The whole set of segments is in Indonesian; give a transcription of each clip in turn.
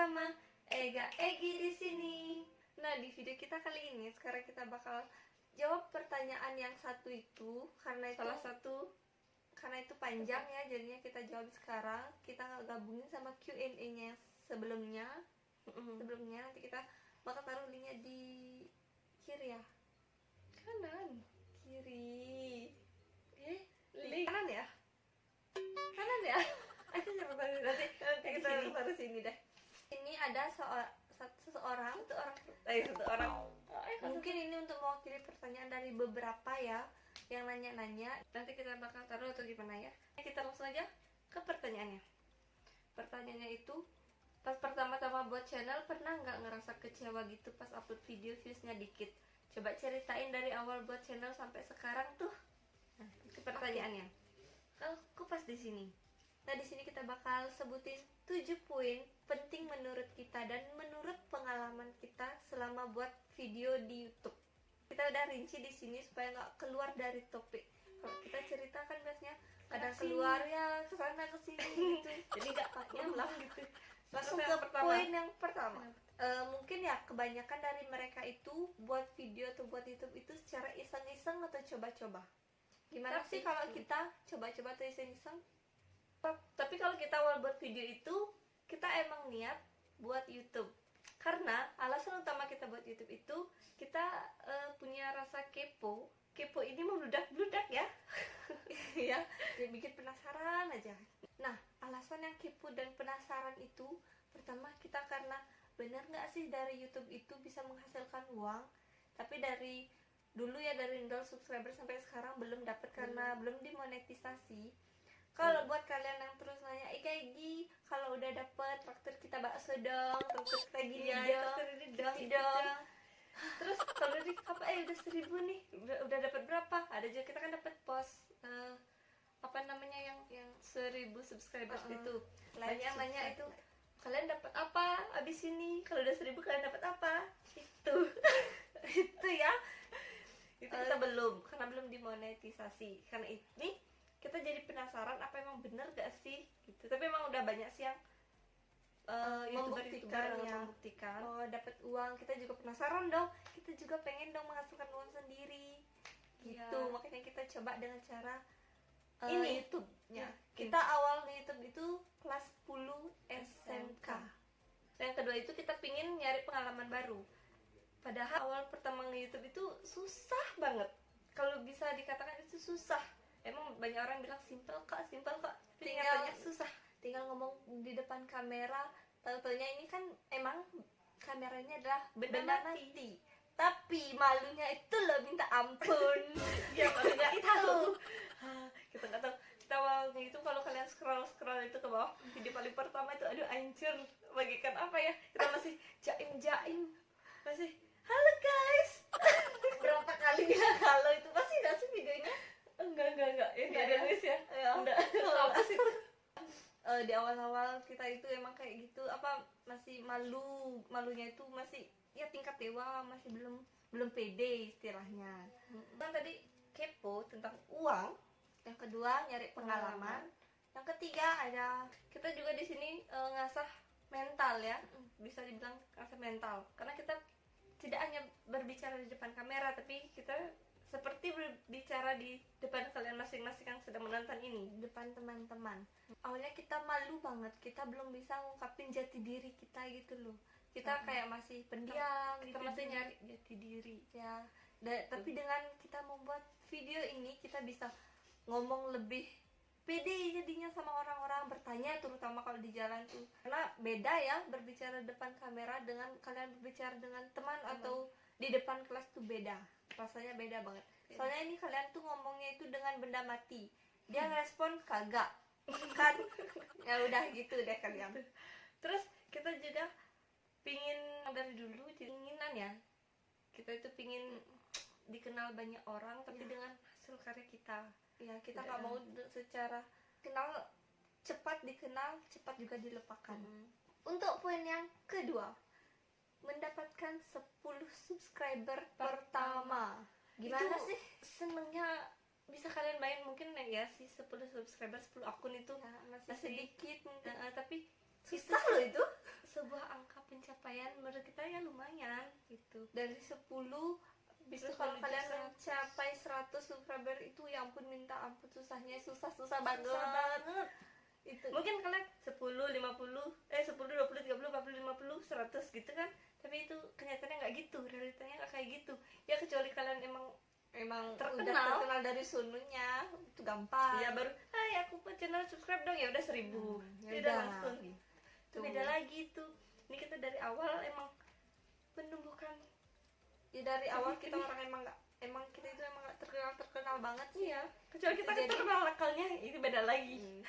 bersama Ega Egi di sini. Nah, di video kita kali ini sekarang kita bakal jawab pertanyaan yang satu itu karena itu panjang ya, jadinya kita jawab sekarang. Kita gabungin sama Q&A-nya sebelumnya. Nanti kita bakal taruh linknya di kiri ya. Kanan. Kiri. Link. Kanan ya? Kanan ya? Aku nanti kita taruh sini deh. Ini ada seseorang. Mungkin ini untuk mewakili pertanyaan dari beberapa ya yang nanya-nanya. Nanti kita bakal taruh atau gimana ya. Kita langsung aja ke pertanyaannya. Pertanyaannya itu, pas pertama-tama buat channel pernah nggak ngerasa kecewa gitu pas upload video viewsnya dikit? Coba ceritain dari awal buat channel sampai sekarang tuh. Nah, itu pertanyaannya. Kalau kupas di sini. Nah, di sini kita bakal sebutin 7 poin penting menurut kita dan menurut pengalaman kita selama buat video di YouTube. Kita udah rinci di sini supaya nggak keluar dari topik. Kalau kita ceritakan biasanya kadang keluar ya kesana kesini gitu. Jadi nggak nyambung gitu. Langsung ke poin yang pertama. Mungkin ya kebanyakan dari mereka itu buat video atau buat YouTube itu secara iseng-iseng atau coba-coba. Gimana sih kalau kita coba-coba atau iseng-iseng? Tapi kalau kita awal buat video itu, kita emang niat buat YouTube. Karena alasan utama kita buat YouTube itu, kita punya rasa kepo. Kepo ini membludak-bludak ya. Ya, dia bikin penasaran aja. Nah, alasan yang kepo dan penasaran itu, pertama kita karena benar nggak sih dari YouTube itu bisa menghasilkan uang? Tapi dari dulu ya, dari 0 subscriber sampai sekarang belum dapat karena belum dimonetisasi. Kalau buat kalian yang terus nanya, Egi, kalau udah dapet traktir kita bakso dong, traktir kita gini dong. Terus kalau udah udah 1000 nih, udah dapat berapa? Ada juga kita kan dapat post yang 1000 subscribers itu. Banyak yang nanya itu, kalian dapat apa abis ini? Kalau udah 1000 kalian dapat apa? Itu itu ya. Itu kita belum, karena belum dimonetisasi. Karena ini kita jadi penasaran apa emang bener gak sih gitu. Tapi emang udah banyak sih yang membuktikan dapat uang. Kita juga penasaran dong, kita juga pengen dong menghasilkan uang sendiri gitu. Makanya kita coba dengan cara ini YouTube-nya. Kita awal di YouTube itu kelas 10 SMK. Yang kedua itu kita pingin nyari pengalaman baru. Padahal awal pertama nge-YouTube itu susah banget. Kalau bisa dikatakan itu susah. Emang banyak orang bilang simple kok. Tinggal susah. Tinggal ngomong di depan kamera. Tahu-taunya ini kan emang kameranya adalah benda mati. Tapi malunya itu loh minta ampun. Ya malunya itu. Kita nggak tahu. Kita awal itu kalau kalian scroll itu ke bawah, video paling pertama itu aduh hancur. Bagikan apa ya? Kita masih jaim. Masih halo guys. Berapa kali bilang halo itu pasti nggak sih videonya? Enggak ya nggak ada nulis ya. Enggak. Apa sih itu? Di awal-awal kita itu emang kayak gitu, masih malunya itu masih ya tingkat dewa, masih belum pede istilahnya. Kan tadi kepo tentang uang, yang kedua nyari pengalaman, yang ketiga ada kita juga di sini ngasah mental ya, bisa dibilang ngasah mental, karena kita tidak hanya berbicara di depan kamera, tapi kita seperti berbicara di depan kalian masing-masing yang sedang menonton ini, depan teman-teman. Awalnya kita malu banget, kita belum bisa ngungkapin jati diri kita gitu loh. Kita kayak masih pendiam, kita masih nyari jati diri ya. Tapi dengan kita membuat video ini, kita bisa ngomong lebih pede jadinya sama orang-orang, bertanya terutama kalau di jalan tuh. Karena beda ya berbicara depan kamera dengan kalian berbicara dengan teman atau di depan kelas tuh beda. Rasanya beda banget. Soalnya ini kalian tuh ngomongnya itu dengan benda mati. Dia ngerespon kagak. Kan? Ya udah gitu deh kalian. Terus kita juga pingin dari dulu keinginan ya. Kita itu pingin dikenal banyak orang tapi dengan hasil karya kita. Ya, kita nggak mau secara cepat dikenal, cepat juga dilupakan. Untuk poin yang kedua, mendapatkan 10 subscriber pertama. Gimana sih senengnya? Bisa kalian bayangin mungkin ya sih 10 subscriber 10 akun itu masih sedikit, tapi susah loh itu. Sebuah lumayan, menurut kita ya lumayan gitu. Dari 10, bisa kalau menuju kalian 100. mencapai 100 subscriber itu ya ampun, minta ampun susahnya, susah banget. Itu mungkin kalian 10, 50, 10, 20, 30, 40, 50, 100 gitu kan, tapi itu kenyataannya nggak gitu, realitanya nggak kayak gitu ya, kecuali kalian emang terkenal dari sununya, itu gampang ya, baru hai aku punya channel, subscribe dong, ya udah 1000, ya ya udah udah. langsung gitu. Itu beda lagi tuh. Ini kita dari awal emang menumbuhkan ya, dari awal kita orang emang kita itu emang gak terkenal banget sih ya, kecuali kita Jadi- terkenal nakalnya, itu beda lagi.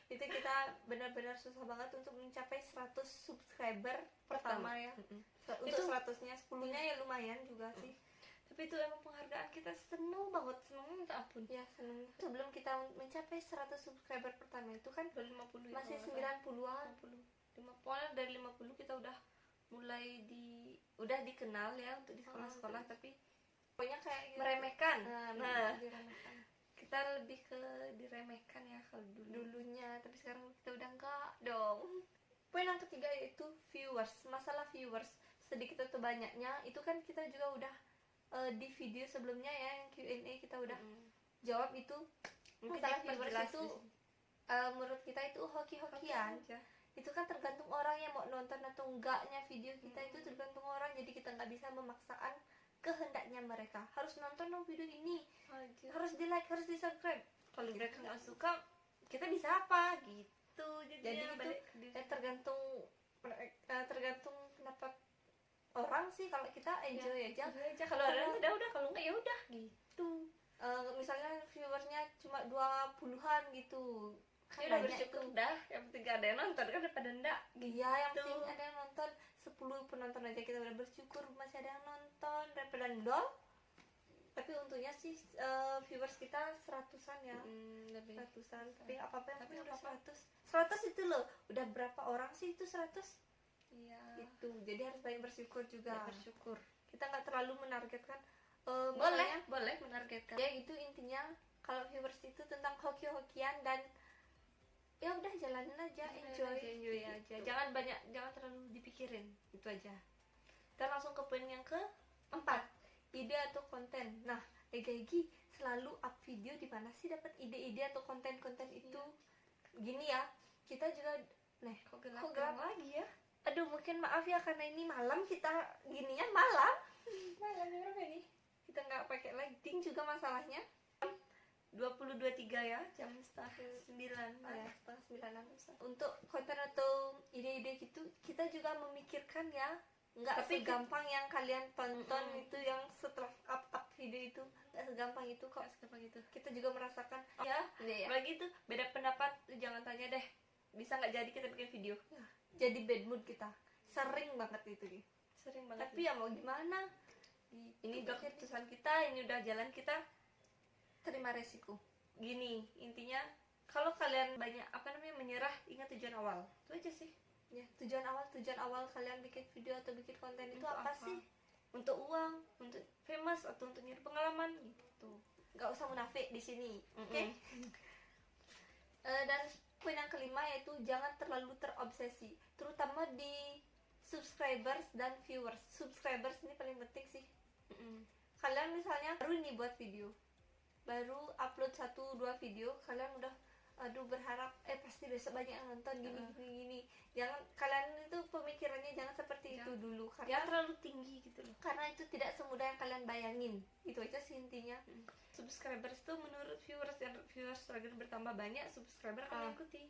Itu kita benar-benar susah banget untuk mencapai 100 subscriber pertama ya. Untuk Itu- 100-nya, 10-nya ya lumayan juga sih. Tapi itu emang penghargaan, kita seneng banget, seneng minta ampun ya, seneng. Sebelum kita mencapai 100 subscriber pertama itu kan 50 masih 90-an, 50, dari 50 kita udah mulai udah dikenal ya untuk di sekolah-sekolah, tapi pokoknya kayak gitu. Meremehkan. Nah, diremehkan. Kita lebih ke diremehkan ya kalau dulunya, tapi sekarang kita udah enggak dong. Poin yang ketiga yaitu viewers. Masalah viewers, sedikit atau banyaknya itu kan kita juga udah di video sebelumnya ya, yang Q&A kita udah jawab itu. Masalah viewers itu menurut kita itu hoki-hokian. Itu kan tergantung orang yang mau nonton atau enggaknya video kita, itu tergantung orang, jadi kita nggak bisa memaksakan kehendaknya mereka harus nonton dong video ini, harus di like, harus di subscribe. Kalau mereka nggak suka, kita bisa apa gitu. Jadi itu tergantung pendapat orang sih. Kalau kita enjoy aja, kalau ada yang udah, kalau enggak ya udah gitu. Misalnya viewersnya cuma 20-an gitu, kan udah banyak bersyukur tuh. dah, yang penting gak ada yang nonton kan, daripada enggak. Iya, yang penting ada yang nonton. 10 penonton aja kita udah bersyukur, masih ada yang nonton, daripada nol. Tapi untungnya sih viewers kita 100-an ya, Lebih 100-an. Tapi apa-apa yang Tapi penting udah apa-apa. 100 itu loh, udah berapa orang sih itu 100 iya itu. Jadi harus banyak bersyukur juga. ya, bersyukur. Kita nggak terlalu menargetkan. Boleh menargetkan. Ya itu intinya, kalau viewers itu tentang hoki-hokian dan ya udah jalanin aja, enjoy aja. Jangan terlalu dipikirin, itu aja. Kita langsung ke poin yang keempat, ide atau konten. Nah, Egi selalu up video, di mana sih dapat ide-ide atau konten-konten itu? Gini ya, kita juga Kok gelap lagi ya. Aduh, mungkin maaf ya karena ini malam, kita gininya malam. malam berapa nih? Kita nggak pakai lighting juga masalahnya. 20.23 ya, jam setengah 9 ya, setengah 9-an. Untuk konten atau ide-ide gitu, kita juga memikirkan ya, nggak segampang yang kalian tonton itu, yang setelah up video itu nggak segampang itu kok. Kita juga merasakan ya, lagi tuh beda pendapat, jangan tanya deh, bisa nggak jadi kita bikin video, jadi bad mood kita, sering banget itu. Tapi ya mau gimana, ini udah keputusan kita, ini udah jalan kita, terima resiko. Gini intinya, kalau kalian banyak menyerah, ingat tujuan awal. Itu aja sih ya, tujuan awal kalian bikin video atau bikin konten itu apa sih? Untuk uang, untuk famous, atau untuk nyari pengalaman gitu. Nggak usah munafik di sini, oke? Dan poin yang kelima yaitu jangan terlalu terobsesi, terutama di subscribers dan viewers. Subscribers ini paling penting sih. Kalian misalnya baru nih buat video, baru upload 1-2 video, kalian udah berharap pasti besok banyak yang nonton, gini. Jangan, kalian itu pemikirannya jangan seperti itu dulu, karena terlalu tinggi gitu loh, karena itu tidak semudah yang kalian bayangin. Itu aja sih intinya. Subscribers tuh menurut viewers, dan viewers lagi bertambah banyak, subscriber akan ikuti.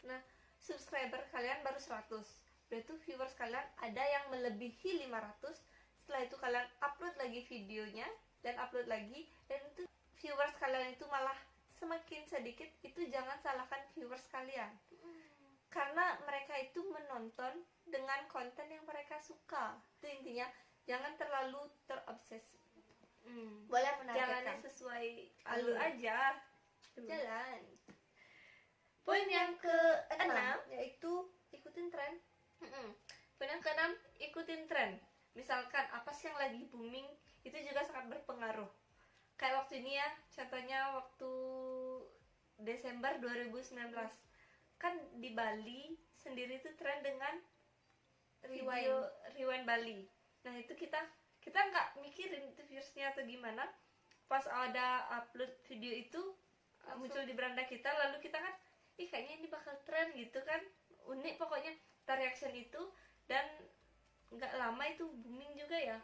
Nah, subscriber kalian baru 100, berarti viewers kalian ada yang melebihi 500. Setelah itu kalian upload lagi videonya dan upload lagi, dan itu viewers kalian itu malah semakin sedikit. Itu jangan salahkan viewers kalian, karena mereka itu menonton dengan konten yang mereka suka. Itu intinya, jangan terlalu terobsesi. Boleh menargetkan, jalannya sesuai alur aja, jalan. Poin yang ke-6 yaitu ikutin tren. Poin yang ke-6, ikutin tren. Misalkan apa sih yang lagi booming, itu juga sangat berpengaruh. Kayak waktu ini ya, contohnya waktu Desember 2019 kan di Bali sendiri itu tren dengan video Rewind Bali. Nah itu kita nggak mikirin itu viewersnya atau gimana. Pas ada upload video itu muncul di beranda kita, lalu kita kan kayaknya ini bakal tren gitu kan, unik pokoknya. Kita reaction itu dan nggak lama itu booming juga ya.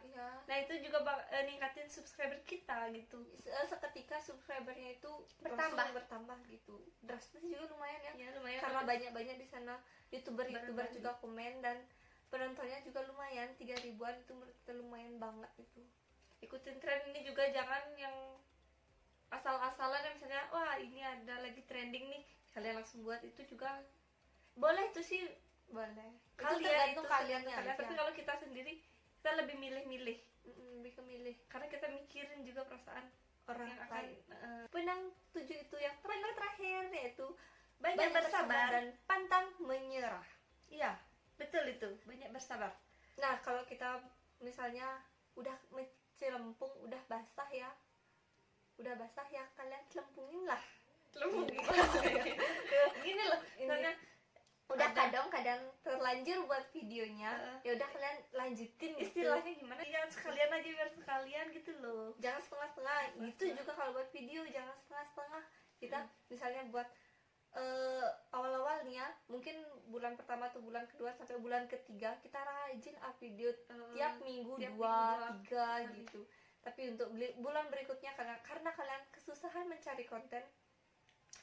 Nah itu juga ningkatin subscriber kita gitu. Seketika subscribernya itu bertambah gitu. Drastis juga lumayan ya. Lumayan karena banyak di sana youtuber juga komen, dan penontonnya juga lumayan 3 ribuan. Itu menurut kita lumayan banget itu. Ikutin tren ini juga, jangan yang asal-asalan ya, misalnya wah ini ada lagi trending nih kalian langsung buat. Itu juga boleh, itu sih boleh, tergantung kaliannya aja. Tapi kalau kita sendiri, kita lebih milih-milih, lebih kemilih karena kita mikirin juga perasaan orang yang akan penang 7 itu. Yang terakhir yaitu banyak bersabar dan pantang menyerah. Iya, betul itu, banyak bersabar. Nah kalau kita misalnya udah celempung, udah basah ya, kalian celempungin lah. Gini loh, misalnya udah kadang terlanjur buat videonya, ya udah kalian lanjutin gitu. Istilahnya gimana? Jangan sekalian aja, biar sekalian gitu loh. Jangan setengah-setengah. Itu juga kalau buat video jangan setengah-setengah. Kita misalnya buat awal-awalnya mungkin bulan pertama atau bulan kedua sampai bulan ketiga kita rajin up video tiap minggu 2, 3 gitu. Tapi untuk bulan berikutnya karena kalian kesusahan mencari konten,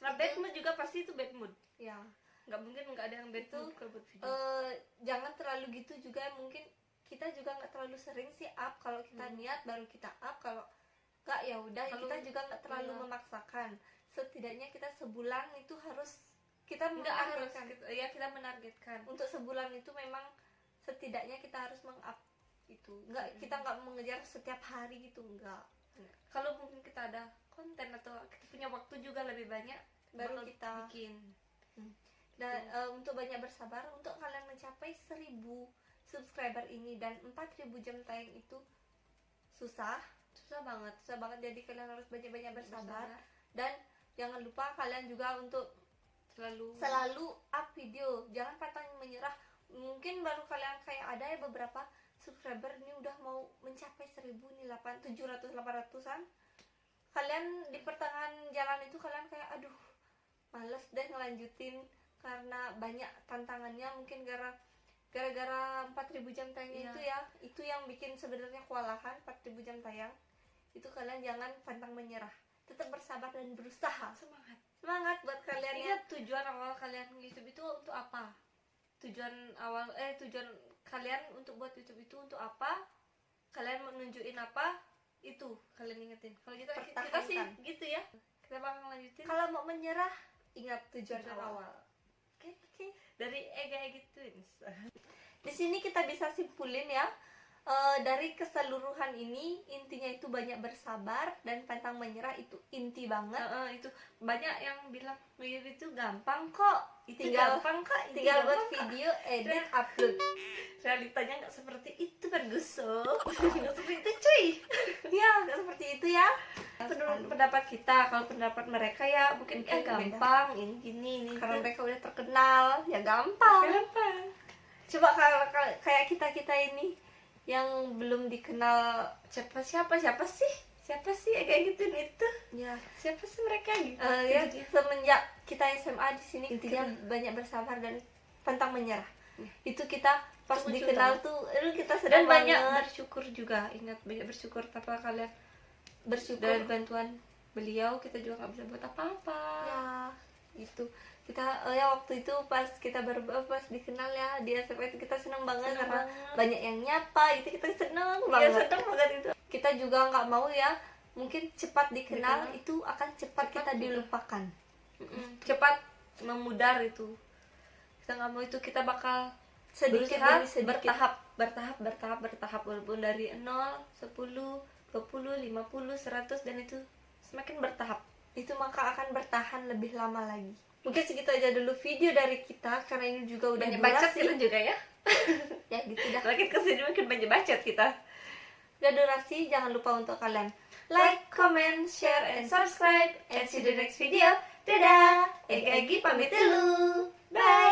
nah bad mood juga pasti itu bad mood ya. Nggak mungkin nggak ada yang bad mood kalau buat video. Jangan terlalu gitu juga, mungkin kita juga nggak terlalu sering sih up. Kalau kita niat baru kita up, kalau nggak ya udah. Kita juga nggak terlalu memaksakan. Setidaknya kita sebulan itu harus kita menargetkan. Kita menargetkan untuk sebulan itu memang setidaknya kita harus meng-up itu. Kita nggak mengejar setiap hari gitu, enggak. Kalau mungkin kita ada konten atau kita punya waktu juga lebih banyak, baru kita bikin. Dan untuk banyak bersabar, untuk kalian mencapai 1000 subscriber ini dan 4000 jam tayang itu susah banget. Jadi kalian harus banyak bersabar. Dan jangan lupa kalian juga untuk selalu up video, jangan pantang menyerah. Mungkin baru kalian kayak ada ya beberapa subscriber ini udah mau mencapai 1000 nih, 700-800an. Kalian di pertengahan jalan itu kalian kayak aduh males deh ngelanjutin karena banyak tantangannya, mungkin gara-gara 4000 jam tayang itu ya. Itu yang bikin sebenarnya kewalahan. 4000 jam tayang itu kalian jangan pantang menyerah, tetap bersabar dan berusaha. Semangat buat kalian. Ingat tujuan awal kalian YouTube itu untuk apa? Tujuan kalian untuk buat YouTube itu untuk apa? Kalian menunjukin apa? Itu kalian ingetin. Kalau kita sih gitu ya. Kita bakal lanjutin. Kalau mau menyerah, ingat tujuan awal. Oke. Dari Ega Twins. Di sini kita bisa simpulin ya. Dari keseluruhan ini intinya itu banyak bersabar dan pantang menyerah, itu inti banget. Itu banyak yang bilang YouTube itu gampang kok, tinggal buat video, edit, upload. Realitanya nggak seperti itu, Ferguson. Nggak seperti itu cuy. Ya nggak seperti itu ya. Pendapat kita, kalau pendapat mereka ya mungkin gampang, ini karena mereka udah terkenal ya gampang. Coba kalau kayak kita ini yang belum dikenal, siapa sih kayak gitu itu ya, siapa sih mereka gitu. Ya semenjak kita SMA di sini intinya banyak bersabar dan pantang menyerah. Itu kita pas dikenal tuh kita sedang banyak bersyukur juga. Ingat, banyak bersyukur. Tanpa kalian bersyukur dari bantuan beliau kita juga nggak bisa buat apa-apa ya. Itu kita waktu itu pas kita pas dikenal ya di SMA itu kita senang banget karena banyak yang nyapa, itu kita senang banget. Itu kita juga nggak mau ya mungkin cepat dikenal itu akan cepat kita dilupakan, cepat memudar. Itu kita nggak mau, itu kita bakal sedikit demi sedikit, bertahap walaupun dari 0, 10, 20, 50, 100 dan itu semakin bertahap, itu maka akan bertahan lebih lama lagi. Mungkin segitu aja dulu video dari kita karena ini juga udah banyak bacot kita juga ya. Ya gitu dah. Makin kesini makin banyak bacot kita. Udah durasi, jangan lupa untuk kalian like, comment, share, and subscribe. And see you the next video. Dadah. Egi pamit dulu. Bye.